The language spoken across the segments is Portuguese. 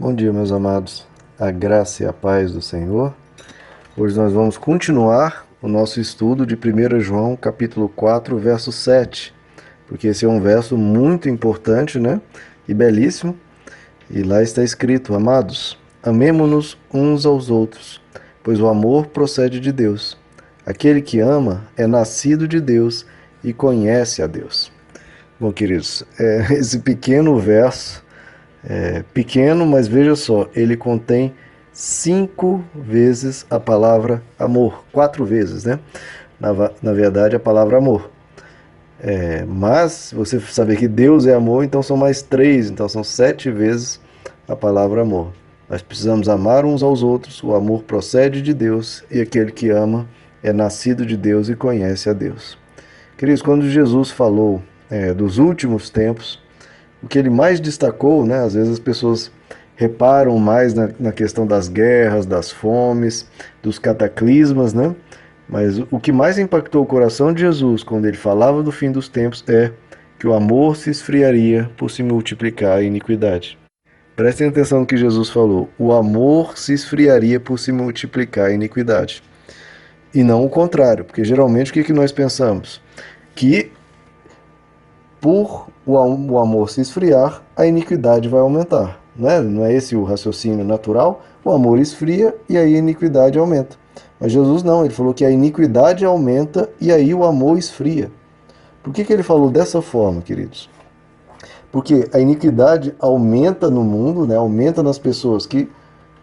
Bom dia, meus amados. A graça e a paz do Senhor. Hoje nós vamos continuar o nosso estudo de 1 João, capítulo 4, verso 7, porque esse é um verso muito importante, né? E belíssimo. E lá está escrito: Amados, amemo-nos uns aos outros, pois o amor procede de Deus. Aquele que ama é nascido de Deus e conhece a Deus. Bom, queridos, esse pequeno verso pequeno, mas veja só, ele contém 5 vezes a palavra amor, 4 vezes, né? Na verdade, a palavra amor. Mas você saber que Deus é amor, então são mais 3, então são 7 vezes a palavra amor. Nós precisamos amar uns aos outros, o amor procede de Deus e aquele que ama é nascido de Deus e conhece a Deus. Queridos, quando Jesus falou dos últimos tempos, o que ele mais destacou, né? Às vezes as pessoas reparam mais na questão das guerras, das fomes, dos cataclismas, né? Mas o que mais impactou o coração de Jesus quando ele falava do fim dos tempos é que o amor se esfriaria por se multiplicar a iniquidade. Prestem atenção no que Jesus falou. O amor se esfriaria por se multiplicar a iniquidade. E não o contrário, porque geralmente o que nós pensamos? Que por o amor se esfriar, a iniquidade vai aumentar. Não é esse o raciocínio natural? O amor esfria e aí a iniquidade aumenta. Mas Jesus não, ele falou que a iniquidade aumenta e aí o amor esfria. Por que ele falou dessa forma, queridos? Porque a iniquidade aumenta no mundo, né? Aumenta nas pessoas que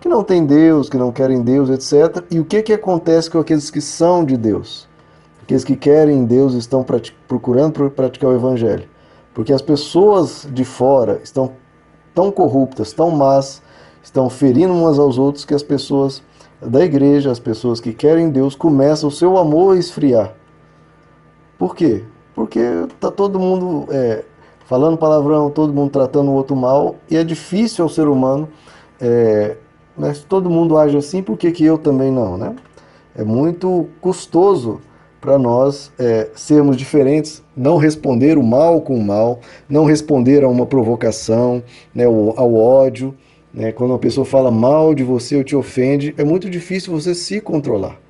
não têm Deus, que não querem Deus, etc. E o que acontece com aqueles que são de Deus? Aqueles que querem Deus estão procurando praticar o Evangelho. Porque as pessoas de fora estão tão corruptas, tão más, estão ferindo umas aos outros, que as pessoas da igreja, as pessoas que querem Deus, começam o seu amor a esfriar. Por quê? Porque está todo mundo falando palavrão, todo mundo tratando o outro mal, e é difícil ao ser humano, mas se todo mundo age assim, por que eu também não, né? É muito custoso para nós sermos diferentes, não responder o mal com o mal, não responder a uma provocação, né, ao ódio. Né? Quando uma pessoa fala mal de você ou te ofende, é muito difícil você se controlar.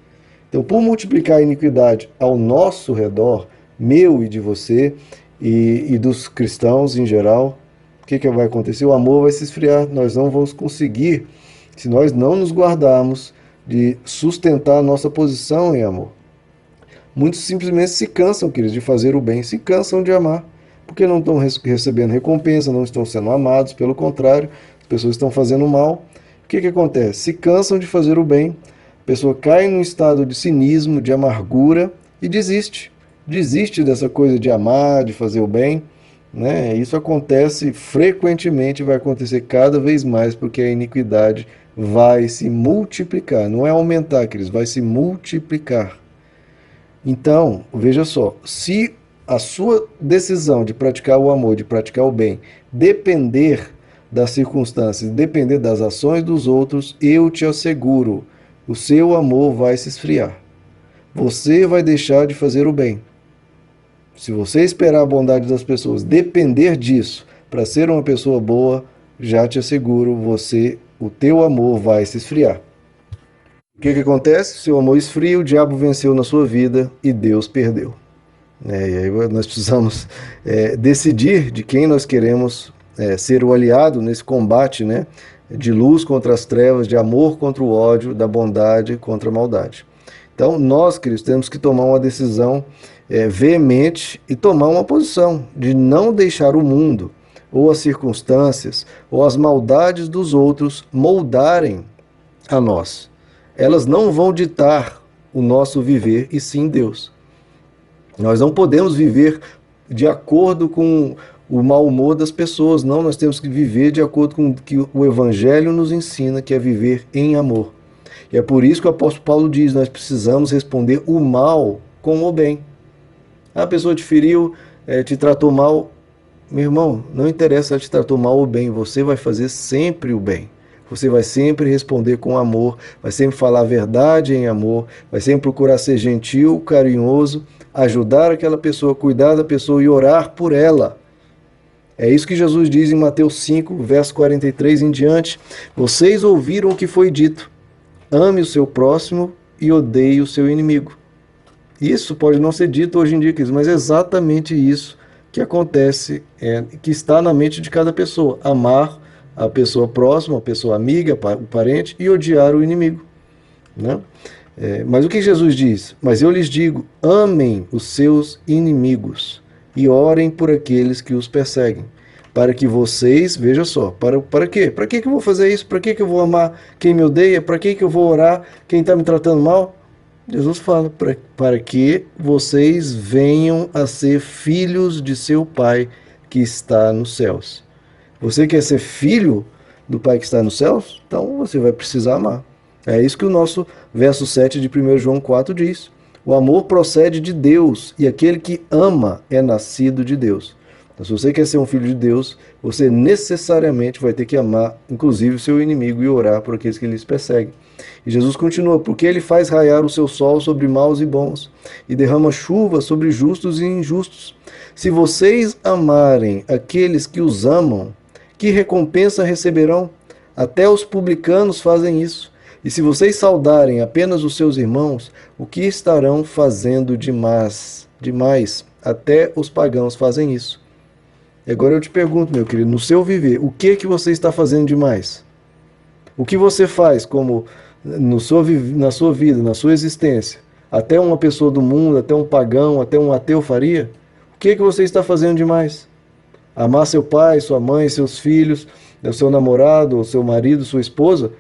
Então, por multiplicar a iniquidade ao nosso redor, meu e de você, e dos cristãos em geral, o que vai acontecer? O amor vai se esfriar, nós não vamos conseguir, se nós não nos guardarmos de sustentar a nossa posição em amor. Muitos simplesmente se cansam, queridos, de fazer o bem, se cansam de amar, porque não estão recebendo recompensa, não estão sendo amados, pelo contrário, as pessoas estão fazendo mal. O que acontece? Se cansam de fazer o bem, a pessoa cai num estado de cinismo, de amargura e desiste. Desiste dessa coisa de amar, de fazer o bem. Né? Isso acontece frequentemente, vai acontecer cada vez mais, porque a iniquidade vai se multiplicar. Não é aumentar, queridos, vai se multiplicar. Então, veja só, se a sua decisão de praticar o amor, de praticar o bem, depender das circunstâncias, depender das ações dos outros, eu te asseguro, o seu amor vai se esfriar. Você vai deixar de fazer o bem. Se você esperar a bondade das pessoas, depender disso para ser uma pessoa boa, já te asseguro, o teu amor vai se esfriar. O que acontece? Seu amor esfria, o diabo venceu na sua vida e Deus perdeu. E aí nós precisamos decidir de quem nós queremos ser o aliado nesse combate, né? De luz contra as trevas, de amor contra o ódio, da bondade contra a maldade. Então nós, queridos, temos que tomar uma decisão veemente e tomar uma posição de não deixar o mundo, ou as circunstâncias, ou as maldades dos outros moldarem a nós. Elas não vão ditar o nosso viver, e sim Deus. Nós não podemos viver de acordo com o mau humor das pessoas, não, nós temos que viver de acordo com o que o Evangelho nos ensina, que é viver em amor. E é por isso que o apóstolo Paulo diz, nós precisamos responder o mal com o bem. A pessoa te feriu, te tratou mal, meu irmão, não interessa se ela te tratou mal ou bem, você vai fazer sempre o bem. Você vai sempre responder com amor, vai sempre falar a verdade em amor, vai sempre procurar ser gentil, carinhoso, ajudar aquela pessoa, cuidar da pessoa e orar por ela. É isso que Jesus diz em Mateus 5, verso 43 em diante. Vocês ouviram o que foi dito: ame o seu próximo e odeie o seu inimigo. Isso pode não ser dito hoje em dia, mas é exatamente isso que acontece, que está na mente de cada pessoa. Amar a pessoa próxima, a pessoa amiga, o parente, e odiar o inimigo, né? Mas o que Jesus diz? Mas eu lhes digo, amem os seus inimigos e orem por aqueles que os perseguem, para que vocês, veja só, para quê? Para que eu vou fazer isso? Para que eu vou amar quem me odeia? Para que eu vou orar quem está me tratando mal? Jesus fala, para que vocês venham a ser filhos de seu Pai que está nos céus. Você quer ser filho do Pai que está nos céus? Então você vai precisar amar. É isso que o nosso verso 7 de 1 João 4 diz. O amor procede de Deus, e aquele que ama é nascido de Deus. Então, se você quer ser um filho de Deus, você necessariamente vai ter que amar, inclusive, o seu inimigo, e orar por aqueles que lhes perseguem. E Jesus continua, porque ele faz raiar o seu sol sobre maus e bons, e derrama chuva sobre justos e injustos. Se vocês amarem aqueles que os amam, que recompensa receberão? Até os publicanos fazem isso. E se vocês saudarem apenas os seus irmãos, o que estarão fazendo demais? Até os pagãos fazem isso. E agora eu te pergunto, meu querido, no seu viver, o que você está fazendo demais? O que você faz como na sua vida, na sua existência, até uma pessoa do mundo, até um pagão, até um ateu faria? O que você está fazendo demais? Amar seu pai, sua mãe, seus filhos, o seu namorado, o seu marido, sua esposa?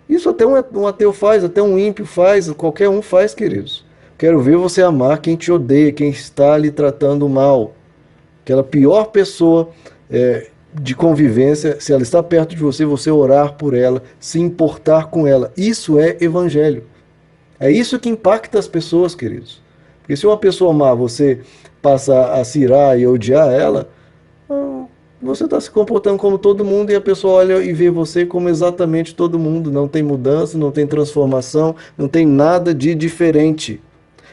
Isso até um ateu faz, até um ímpio faz, qualquer um faz, queridos. Quero ver você amar quem te odeia, quem está lhe tratando mal. Aquela pior pessoa de convivência, se ela está perto de você, você orar por ela, se importar com ela. Isso é evangelho. É isso que impacta as pessoas, queridos. Porque se uma pessoa má, você passa a se irar e odiar ela, você está se comportando como todo mundo, e a pessoa olha e vê você como exatamente todo mundo. Não tem mudança, não tem transformação, não tem nada de diferente.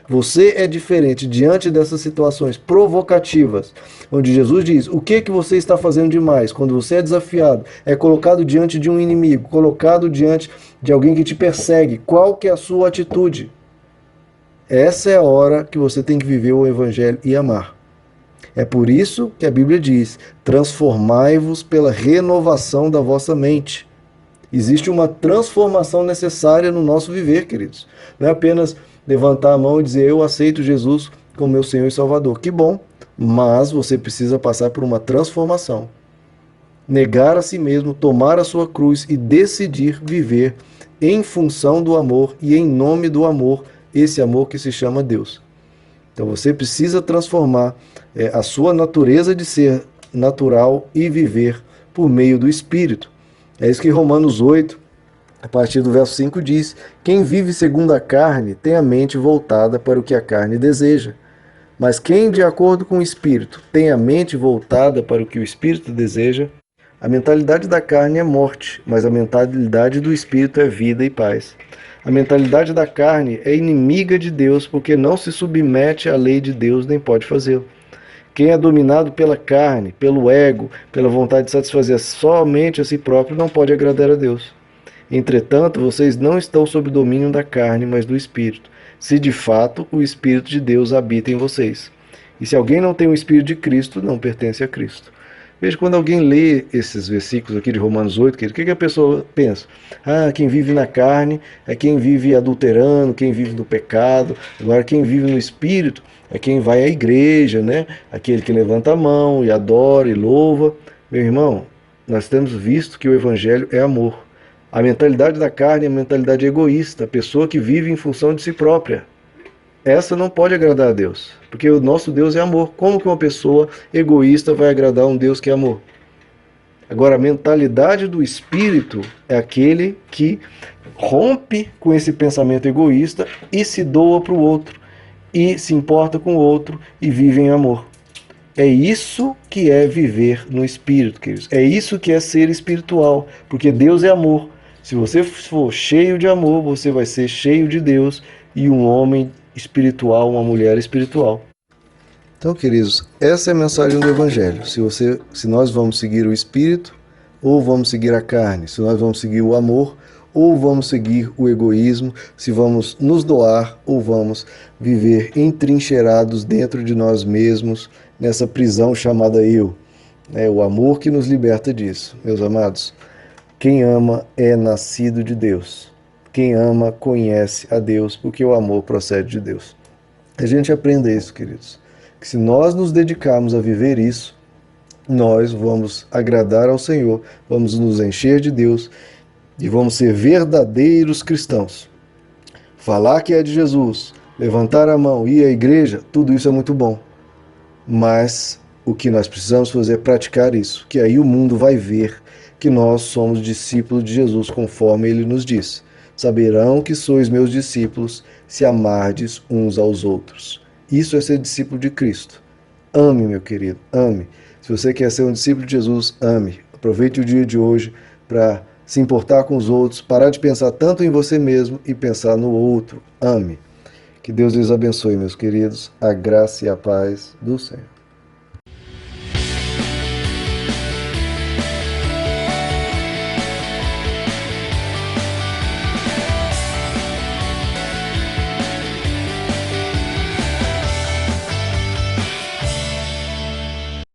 Você é diferente diante dessas situações provocativas, onde Jesus diz, o que você está fazendo demais? Quando você é desafiado, é colocado diante de um inimigo, colocado diante de alguém que te persegue, qual que é a sua atitude? Essa é a hora que você tem que viver o evangelho e amar. É por isso que a Bíblia diz, transformai-vos pela renovação da vossa mente. Existe uma transformação necessária no nosso viver, queridos. Não é apenas levantar a mão e dizer, eu aceito Jesus como meu Senhor e Salvador. Que bom, mas você precisa passar por uma transformação. Negar a si mesmo, tomar a sua cruz e decidir viver em função do amor e em nome do amor, esse amor que se chama Deus. Então você precisa transformar a sua natureza de ser natural e viver por meio do Espírito. É isso que Romanos 8, a partir do verso 5 diz, quem vive segundo a carne tem a mente voltada para o que a carne deseja. Mas quem, de acordo com o Espírito, tem a mente voltada para o que o Espírito deseja, a mentalidade da carne é morte, mas a mentalidade do Espírito é vida e paz. A mentalidade da carne é inimiga de Deus porque não se submete à lei de Deus nem pode fazê-lo. Quem é dominado pela carne, pelo ego, pela vontade de satisfazer somente a si próprio, não pode agradar a Deus. Entretanto, vocês não estão sob domínio da carne, mas do Espírito, se de fato o Espírito de Deus habita em vocês. E se alguém não tem o Espírito de Cristo, não pertence a Cristo. Veja, quando alguém lê esses versículos aqui de Romanos 8, o que a pessoa pensa? Quem vive na carne é quem vive adulterando, quem vive no pecado. Agora, quem vive no Espírito é quem vai à igreja, né? Aquele que levanta a mão e adora e louva. Meu irmão, nós temos visto que o Evangelho é amor. A mentalidade da carne é a mentalidade egoísta, a pessoa que vive em função de si própria. Essa não pode agradar a Deus, porque o nosso Deus é amor. Como que uma pessoa egoísta vai agradar um Deus que é amor? Agora, a mentalidade do Espírito é aquele que rompe com esse pensamento egoísta e se doa para o outro, e se importa com o outro e vive em amor. É isso que é viver no Espírito, queridos. É isso que é ser espiritual, porque Deus é amor. Se você for cheio de amor, você vai ser cheio de Deus e um homem espiritual, uma mulher espiritual. Então, queridos, essa é a mensagem do Evangelho. Se nós vamos seguir o Espírito ou vamos seguir a carne, se nós vamos seguir o amor ou vamos seguir o egoísmo, se vamos nos doar ou vamos viver entrincheirados dentro de nós mesmos, nessa prisão chamada eu. É o amor que nos liberta disso, meus amados. Quem ama é nascido de Deus. Quem ama conhece a Deus, porque o amor procede de Deus. A gente aprende isso, queridos, que se nós nos dedicarmos a viver isso, nós vamos agradar ao Senhor, vamos nos encher de Deus e vamos ser verdadeiros cristãos. Falar que é de Jesus, levantar a mão, ir à igreja, tudo isso é muito bom. Mas o que nós precisamos fazer é praticar isso, que aí o mundo vai ver que nós somos discípulos de Jesus, conforme ele nos disse. Saberão que sois meus discípulos se amardes uns aos outros. Isso é ser discípulo de Cristo. Ame, meu querido, ame. Se você quer ser um discípulo de Jesus, ame. Aproveite o dia de hoje para se importar com os outros, parar de pensar tanto em você mesmo e pensar no outro. Ame. Que Deus lhes abençoe, meus queridos, a graça e a paz do Senhor.